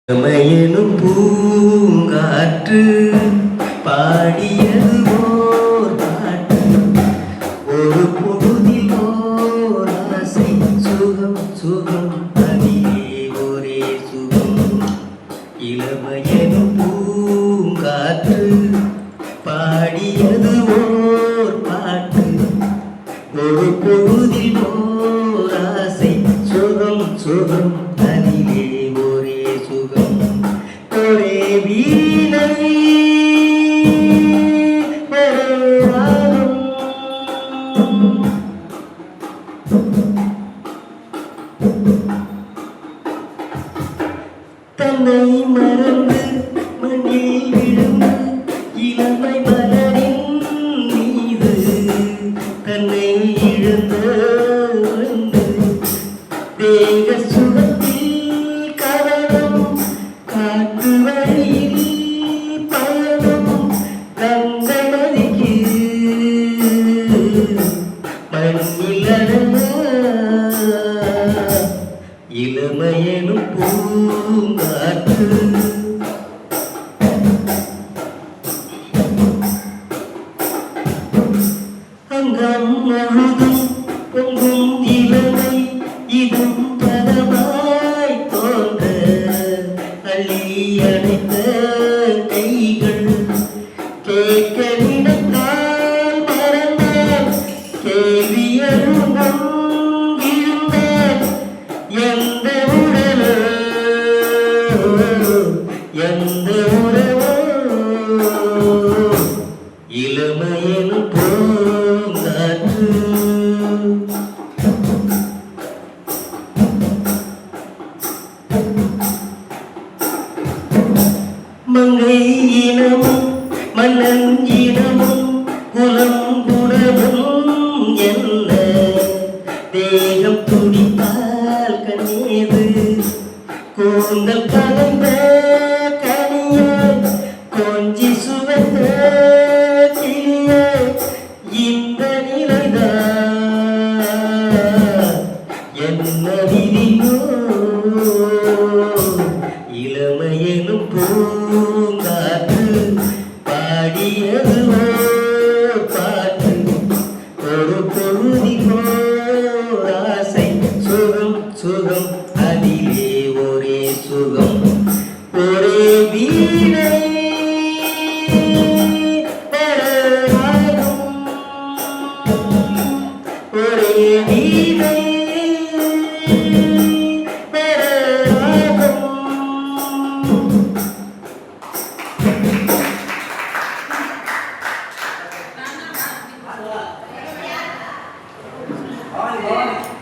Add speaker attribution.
Speaker 1: மயனும் பூங்காற்று பாடியது ஓர் பாட்டு. ஒரு பொழுதில் ஓர் ஆசை சுகம் சுகம் அதிலே ஒரே சுகம். இளமயனும் பூங்காற்று பாடியது ஓர் பாட்டு. ஒரு பொழுதில் ஓர் ஆசை சுகம் சுகம் அதிலே ஒரே சுகம். ஒரே வீணை தன்னை மறந்து மண்ணில் விழுந்து இளமை மலரின் மீது தன்னை இழந்து தேக சுகத்தில் கவனம் காட்டு வழியில் பயணம் கங்கை நதிக்கு மண்ணில் அடங்க இளமையனும் பூங்காற்று. அங்கம் முழுதும் பொங்கும் இளமை இதும் பதமாய் தோன்ற அள்ளி அடைத்த கைகள் கேட்க நினைத்தால் மறந்தால் கேள்வி அருகம் இருந்தால் எந்த உடலோ எந்த உறவோ இளமையனும் பூங்காற்று. மங்கை இனமும் மன்னன் இனமும் குலம் குணமும் என்ன தேகம் துடித்தால் கண்ணீது கூந்தல் கலந்த கனிய கொஞ்சி சுவந்த கிளிய இந்த நிலைதான் என்ன விதியோ. இளமையனும் பூங்காற்று பாடியது ஓர் பாட்டு. ஒரு பொழுதிலோ ஆசை சுகம் சுகம் அதிலே ஒரே சுகம். ஒரே வீணை ஒரே வீணை
Speaker 2: Olha, olha.